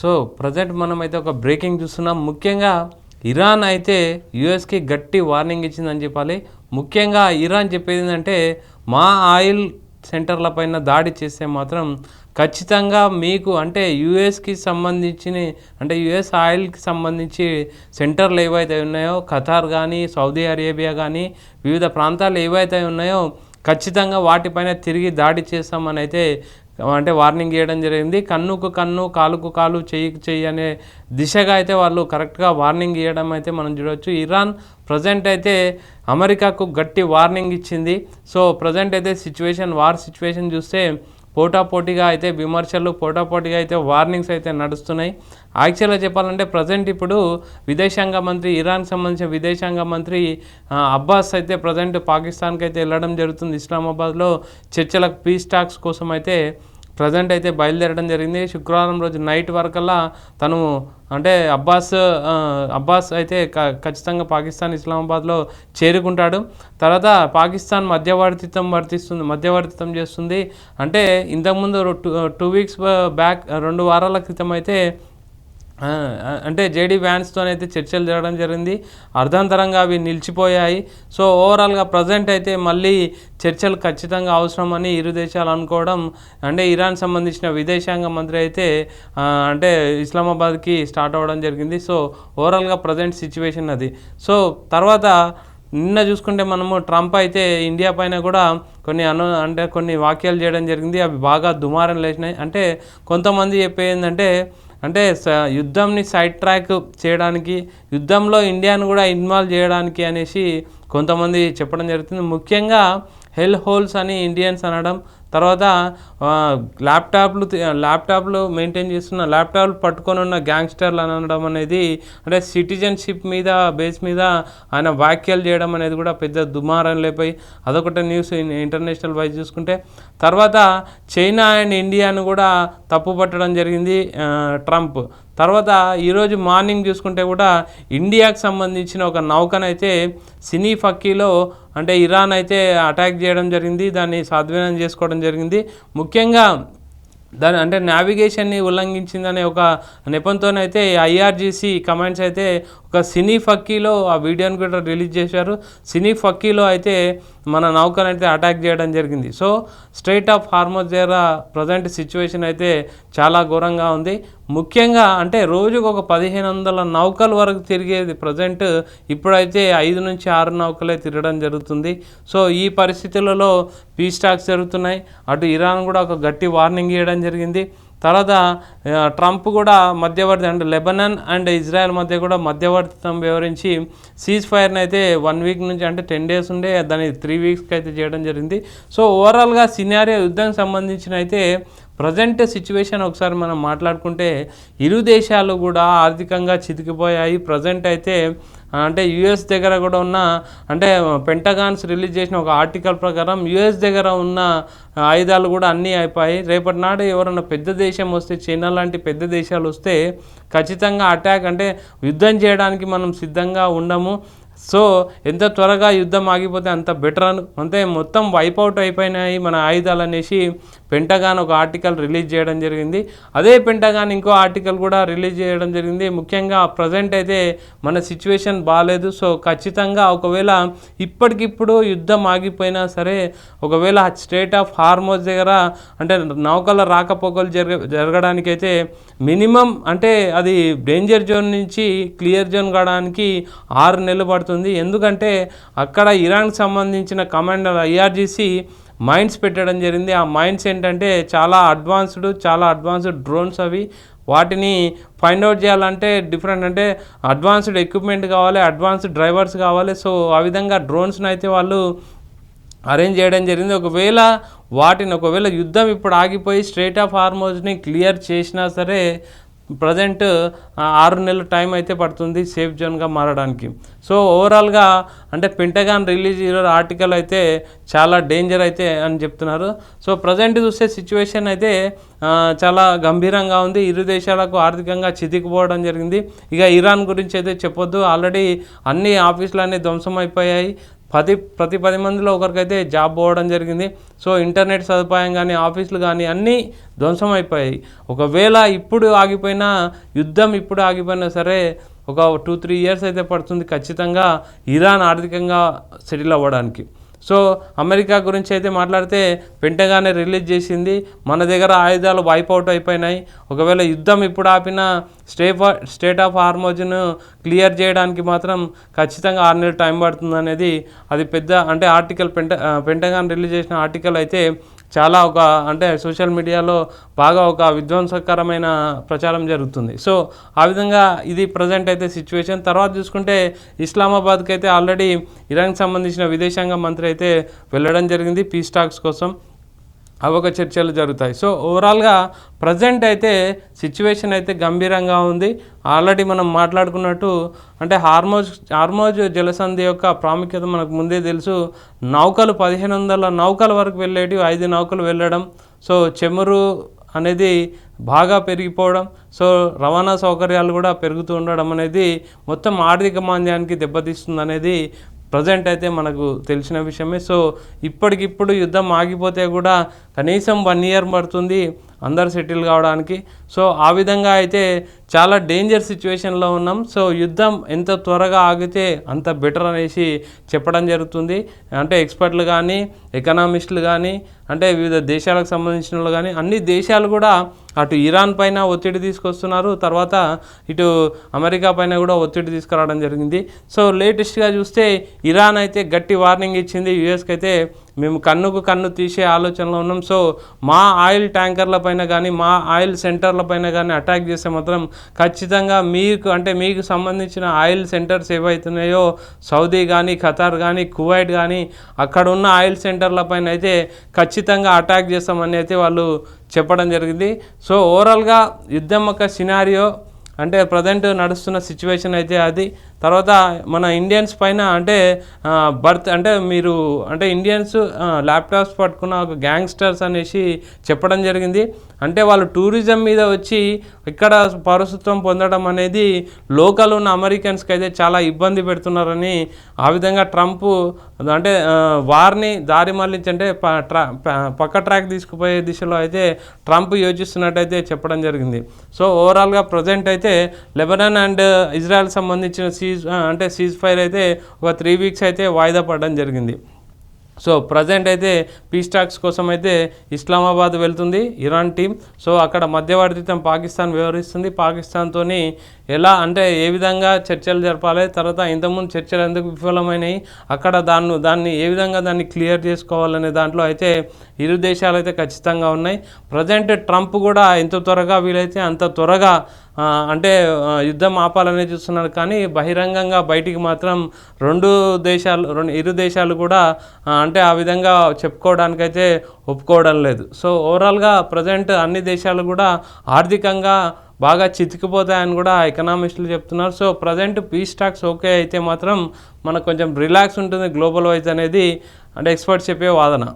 So present మనమైతే ఒక breaking చూస్తున్నాం. ముఖ్యంగా ఇరాన్ అయితే యుఎస్కి గట్టి వార్నింగ్ ఇచ్చిందని చెప్పాలి. ముఖ్యంగా ఇరాన్ చెప్పేది ఏంటంటే మా ఆయిల్ సెంటర్ల పైన దాడి చేస్తే మాత్రం ఖచ్చితంగా మీకు అంటే యుఎస్కి సంబంధించిన అంటే యుఎస్ ఆయిల్కి సంబంధించి సెంటర్లు ఏవైతే ఉన్నాయో ఖతార్ కానీ సౌదీ అరేబియా కానీ వివిధ ప్రాంతాలు ఏవైతే ఉన్నాయో ఖచ్చితంగా వాటిపైన తిరిగి దాడి చేస్తామని అయితే అంటే వార్నింగ్ ఇవ్వడం జరిగింది. కన్నుకు కన్ను కాలుకు కాలు చెయ్యికి చెయ్యి అనే దిశగా అయితే వాళ్ళు కరెక్ట్గా వార్నింగ్ ఇవ్వడం అయితే మనం చూడవచ్చు. ఇరాన్ ప్రజెంట్ అయితే అమెరికాకు గట్టి వార్నింగ్ ఇచ్చింది. సో ప్రజెంట్ అయితే వార్ సిచ్యువేషన్ చూస్తే పోటాపోటీగా అయితే విమర్శలు పోటాపోటీగా అయితే వార్నింగ్స్ అయితే నడుస్తున్నాయి. యాక్చువల్గా చెప్పాలంటే ప్రజెంట్ ఇప్పుడు విదేశాంగ మంత్రి ఇరాన్కి సంబంధించిన విదేశాంగ మంత్రి అబ్బాస్ అయితే ప్రజెంట్ పాకిస్తాన్కి అయితే వెళ్ళడం జరుగుతుంది. ఇస్లామాబాద్లో చర్చలకు పీస్ టాక్స్ కోసం అయితే ప్రజెంట్ అయితే బయలుదేరడం జరిగింది. శుక్రవారం రోజు నైట్ వరకల్లా తను అంటే అబ్బాస్ అయితే ఖచ్చితంగా పాకిస్తాన్ ఇస్లామాబాద్లో చేరుకుంటాడు. తర్వాత పాకిస్తాన్ మధ్యవర్తిత్వం చేస్తుంది. అంటే ఇంతకుముందు 2 వీక్స్ బ్యాక్ 2 వారాల క్రితం అయితే అంటే జేడీ వ్యాన్స్తో అయితే చర్చలు జరగడం జరిగింది. అర్ధాంతరంగా అవి నిలిచిపోయాయి. సో ఓవరాల్గా ప్రజెంట్ అయితే మళ్ళీ చర్చలు ఖచ్చితంగా అవసరమని ఇరు దేశాలు అనుకోవడం అంటే ఇరాన్ సంబంధించిన విదేశాంగ మంత్రి అయితే అంటే ఇస్లామాబాద్కి స్టార్ట్ అవ్వడం జరిగింది. సో ఓవరాల్గా ప్రజెంట్ సిచ్యువేషన్ అది. సో తర్వాత నిన్న చూసుకుంటే మనము ట్రంప్ అయితే ఇండియా పైన కూడా కొన్ని వ్యాఖ్యలు చేయడం జరిగింది. అవి బాగా దుమారం లేచినాయి. అంటే కొంతమంది చెప్పేది అంటే యుద్ధంని సైడ్ ట్రాక్ చేయడానికి యుద్ధంలో ఇండియాను కూడా ఇన్వాల్వ్ చేయడానికి అనేసి కొంతమంది చెప్పడం జరుగుతుంది. ముఖ్యంగా హెల్ హోల్స్ అని ఇండియన్స్ అనడం, తర్వాత ల్యాప్టాప్లు మెయింటైన్ చేస్తున్న ల్యాప్టాప్లు పట్టుకొని ఉన్న గ్యాంగ్స్టర్లు అనడం అనేది అంటే సిటిజన్షిప్ మీద బేస్ మీద ఆయన వ్యాఖ్యలు చేయడం అనేది కూడా పెద్ద దుమారం లేపై అదొకటి న్యూస్ ఇంటర్నేషనల్ వైజ్ చూసుకుంటే. తర్వాత చైనా అండ్ ఇండియాను కూడా తప్పుపట్టడం జరిగింది ట్రంప్. తర్వాత ఈరోజు మార్నింగ్ చూసుకుంటే కూడా ఇండియాకు సంబంధించిన ఒక నౌకనైతే సినీఫక్కీలో అంటే ఇరాన్ అయితే అటాక్ చేయడం జరిగింది. దాన్ని సద్వినియోగం చేసుకోవడం జరిగింది. ముఖ్యంగా దాని అంటే నావిగేషన్ని ఉల్లంఘించిందనే ఒక నెపంతోనైతే ఐఆర్జీసీ కమాండ్స్ అయితే ఒక సినీఫక్కీలో ఆ వీడియోని కూడా రిలీజ్ చేశారు. సినీఫక్కీలో అయితే మన నౌకనైతే అటాక్ చేయడం జరిగింది. సో స్ట్రైట్ ఆఫ్ హార్మోజ్ దగ్గర ప్రజెంట్ సిచ్యువేషన్ అయితే చాలా ఘోరంగా ఉంది. ముఖ్యంగా అంటే రోజుకు ఒక 1500 నౌకల వరకు తిరిగేది ప్రజెంట్ ఇప్పుడైతే 5 నుంచి 6 నౌకలే తిరగడం జరుగుతుంది. సో ఈ పరిస్థితులలో పీస్ టాక్స్ జరుగుతున్నాయి. అటు ఇరాన్ కూడా ఒక గట్టి వార్నింగ్ ఇవ్వడం జరిగింది. తర్వాత ట్రంప్ కూడా మధ్యవర్తి అంటే లెబనాన్ అండ్ ఇజ్రాయెల్ మధ్య కూడా మధ్యవర్తిత్వం వివరించి సీజ్ ఫైర్ని అయితే 1 వీక్ నుంచి అంటే 10 డేస్ ఉండే దాన్ని 3 వీక్స్కి అయితే చేయడం జరిగింది. సో ఓవరాల్గా సినారియో యుద్ధానికి సంబంధించిన అయితే ప్రజెంట్ సిచ్యువేషన్ ఒకసారి మనం మాట్లాడుకుంటే ఇరు దేశాలు కూడా ఆర్థికంగా చితికిపోయాయి. ప్రజెంట్ అయితే అంటే యుఎస్ దగ్గర కూడా ఉన్న అంటే పెంటగాన్స్ రిలీజ్ చేసిన ఒక ఆర్టికల్ ప్రకారం యుఎస్ దగ్గర ఉన్న ఆయుధాలు కూడా అన్నీ అయిపోయాయి. రేపటి నాడు ఎవరైనా పెద్ద దేశం వస్తే చైనా లాంటి పెద్ద దేశాలు వస్తే ఖచ్చితంగా అటాక్ అంటే యుద్ధం చేయడానికి మనం సిద్ధంగా ఉండము. సో ఎంత త్వరగా యుద్ధం ఆగిపోతే అంత బెటర్ అంతే మొత్తం వైపౌట్ అయిపోయినాయి మన ఆయుధాలు అనేసి పెంటగాన్ ఒక ఆర్టికల్ రిలీజ్ చేయడం జరిగింది. అదే పెంటగాన్ ఇంకో ఆర్టికల్ కూడా రిలీజ్ చేయడం జరిగింది. ముఖ్యంగా ప్రజెంట్ అయితే మన సిచ్యువేషన్ బాగాలేదు. సో ఖచ్చితంగా ఒకవేళ ఇప్పటికిప్పుడు యుద్ధం ఆగిపోయినా సరే ఒకవేళ స్ట్రైట్ ఆఫ్ హార్మోజ్ దగ్గర అంటే నౌకల రాకపోకలు జరగడానికైతే మినిమం అంటే అది డేంజర్ జోన్ నుంచి క్లియర్ జోన్ కావడానికి 6 నెలలు పడుతుంది. ఎందుకంటే అక్కడ ఇరాన్కి సంబంధించిన కమాండర్ ఐఆర్జీసీ మైన్స్ పెట్టడం జరిగింది. ఆ మైన్స్ ఏంటంటే చాలా అడ్వాన్స్డ్ డ్రోన్స్ అవి. వాటిని ఫైండ్ అవుట్ చేయాలంటే డిఫరెంట్ అంటే అడ్వాన్స్డ్ ఎక్విప్మెంట్ కావాలి, అడ్వాన్స్డ్ డ్రైవర్స్ కావాలి. సో ఆ విధంగా డ్రోన్స్ని అయితే వాళ్ళు అరేంజ్ చేయడం జరిగింది. ఒకవేళ యుద్ధం ఇప్పుడు ఆగిపోయి స్ట్రైట్ ఆఫ్ హార్మోజ్ని క్లియర్ చేసినా సరే ప్రజెంట్ 6 నెలల టైం అయితే పడుతుంది సేఫ్ జోన్గా మారడానికి. సో ఓవరాల్గా అంటే పెంటగాన్ రిలీజ్ ఆర్టికల్ అయితే చాలా డేంజర్ అయితే అని చెప్తున్నారు. సో ప్రజెంట్ చూస్తే సిచ్యువేషన్ అయితే చాలా గంభీరంగా ఉంది. ఇరు దేశాలకు ఆర్థికంగా చితికిపోవడం జరిగింది. ఇక ఇరాన్ గురించి అయితే చెప్పొద్దు, ఆల్రెడీ అన్ని ఆఫీసులు అన్నీ ధ్వంసం అయిపోయాయి. ప్రతి 10 మందిలో ఒకరికైతే జాబ్ పోవడం జరిగింది. సో ఇంటర్నెట్ సదుపాయం కానీ ఆఫీసులు కానీ అన్నీ ధ్వంసం అయిపోయాయి. ఒకవేళ ఇప్పుడు ఆగిపోయినా, యుద్ధం ఇప్పుడు ఆగిపోయినా సరే ఒక 2-3 ఇయర్స్ అయితే పడుతుంది ఖచ్చితంగా ఇరాన్ ఆర్థికంగా సెటిల్ అవ్వడానికి. సో అమెరికా గురించి అయితే మాట్లాడితే పెంటగానే రిలీజ్ చేసింది, మన దగ్గర ఆయుధాలు వైపౌట్ అయిపోయినాయి, ఒకవేళ యుద్ధం ఇప్పుడు ఆపినా స్టేట్ ఆఫ్ హార్మోజ్ను క్లియర్ చేయడానికి మాత్రం ఖచ్చితంగా 6 నెలలు టైం పడుతుంది అనేది అది పెద్ద అంటే ఆర్టికల్ పెంటగాన్ రిలీజ్ చేసిన ఆర్టికల్ అయితే చాలా అంటే సోషల్ మీడియాలో బాగా ఒక విధ్వంసకరమైన ప్రచారం జరుగుతుంది. సో ఆ విధంగా ఇది ప్రజెంట్ అయితే సిచ్యువేషన్. తర్వాత చూసుకుంటే ఇస్లామాబాద్కి అయితే ఆల్రెడీ ఇరాన్కి సంబంధించిన విదేశాంగ మంత్రి అయితే వెళ్ళడం జరిగింది పీస్ టాక్స్ కోసం. అవి ఒక చర్చలు జరుగుతాయి. సో ఓవరాల్గా ప్రజెంట్ అయితే సిచ్యువేషన్ అయితే గంభీరంగా ఉంది. ఆల్రెడీ మనం మాట్లాడుకున్నట్టు అంటే హార్మోజ్ జలసంధి యొక్క ప్రాముఖ్యత మనకు ముందే తెలుసు. నౌకలు 1500 నౌకల వరకు వెళ్ళేటివి 5 నౌకలు వెళ్ళడం, సో చమురు అనేది బాగా పెరిగిపోవడం, సో రవాణా సౌకర్యాలు కూడా పెరుగుతూ ఉండడం అనేది మొత్తం ఆర్థిక మాంద్యానికి దెబ్బతీస్తుంది అనేది ప్రజెంట్ అయితే మనకు తెలిసిన విషయమే. సో ఇప్పటికిప్పుడు యుద్ధం ఆగిపోతే కూడా కనీసం 1 ఇయర్ పడుతుంది అందరు సెటిల్ కావడానికి. సో ఆ విధంగా అయితే చాలా డేంజర్ సిచ్యువేషన్లో ఉన్నాం. సో యుద్ధం ఎంత త్వరగా ఆగితే అంత బెటర్ అనేసి చెప్పడం జరుగుతుంది. అంటే ఎక్స్పర్ట్లు కానీ ఎకనామిస్టులు కానీ అంటే వివిధ దేశాలకు సంబంధించిన వాళ్ళు కానీ అన్ని దేశాలు కూడా అటు ఇరాన్ పైన ఒత్తిడి తీసుకొస్తున్నారు, తర్వాత ఇటు అమెరికా పైన కూడా ఒత్తిడి తీసుకురావడం జరిగింది. సో లేటెస్ట్గా చూస్తే ఇరాన్ అయితే గట్టి వార్నింగ్ ఇచ్చింది యుఎస్కి అయితే, మేము కన్నుకు కన్ను తీసే ఆలోచనలో ఉన్నాం. సో మా ఆయిల్ ట్యాంకర్ల పైన కానీ మా ఆయిల్ సెంటర్ల పైన కానీ అటాక్ చేస్తే మాత్రం ఖచ్చితంగా మీకు సంబంధించిన ఆయిల్ సెంటర్స్ ఏవైతున్నాయో సౌదీ కానీ ఖతార్ కానీ కువైట్ కానీ అక్కడ ఉన్న ఆయిల్ సెంటర్ల పైన అయితే ఖచ్చితంగా అటాక్ చేస్తామని అయితే వాళ్ళు చెప్పడం జరిగింది. సో ఓవరాల్గా యుద్ధం యొక్క సినారియో అంటే ప్రజెంట్ నడుస్తున్న సిచ్యువేషన్ అయితే అది. తర్వాత మన ఇండియన్స్ పైన అంటే ఇండియన్స్ ల్యాప్టాప్స్ పట్టుకున్న ఒక గ్యాంగ్స్టర్స్ అనేసి చెప్పడం జరిగింది. అంటే వాళ్ళు టూరిజం మీద వచ్చి ఇక్కడ పౌరసత్వం పొందడం అనేది లోకల్ ఉన్న అమెరికన్స్కి అయితే చాలా ఇబ్బంది పెడుతున్నారని, ఆ విధంగా ట్రంప్ అంటే వారిని దారి మళ్లించి అంటే పక్క ట్రాక్ తీసుకుపోయే దిశలో అయితే ట్రంప్ యోచిస్తున్నట్టయితే చెప్పడం జరిగింది. సో ఓవరాల్గా ప్రజెంట్ అయితే లెబనాన్ అండ్ ఇజ్రాయెల్ సంబంధించిన సీజ్ ఫైర్ అయితే ఒక 3 వీక్స్ అయితే వాయిదా పడడం జరిగింది. సో ప్రజెంట్ అయితే పీస్ టాక్స్ కోసం అయితే ఇస్లామాబాద్ వెళ్తుంది ఇరాన్ టీం. సో అక్కడ మధ్యవర్తిత్వం పాకిస్తాన్ వ్యవహరిస్తుంది. పాకిస్తాన్తో ఎలా అంటే ఏ విధంగా చర్చలు జరపాలి, తర్వాత ఇంతకుముందు చర్చలు ఎందుకు విఫలమైనాయి, అక్కడ దాన్ని ఏ విధంగా దాన్ని క్లియర్ చేసుకోవాలనే దాంట్లో అయితే ఇరు దేశాలు అయితే ఖచ్చితంగా ఉన్నాయి. ప్రజెంట్ ట్రంప్ కూడా ఎంత త్వరగా వీలైతే అంత త్వరగా అంటే యుద్ధం ఆపాలనే చూస్తున్నారు, కానీ బహిరంగంగా బయటికి మాత్రం ఇరు దేశాలు కూడా అంటే ఆ విధంగా చెప్పుకోవడానికైతే ఒప్పుకోవడం లేదు. సో ఓవరాల్గా ప్రజెంట్ అన్ని దేశాలు కూడా ఆర్థికంగా బాగా చితికిపోతాయని కూడా ఎకనామిస్టులు చెప్తున్నారు. So present piece talks okay అయితే మాత్రం మనకు కొంచెం రిలాక్స్ ఉంటుంది గ్లోబల్ వైజ్ అనేది అంటే ఎక్స్పర్ట్స్ చెప్పే వాదన.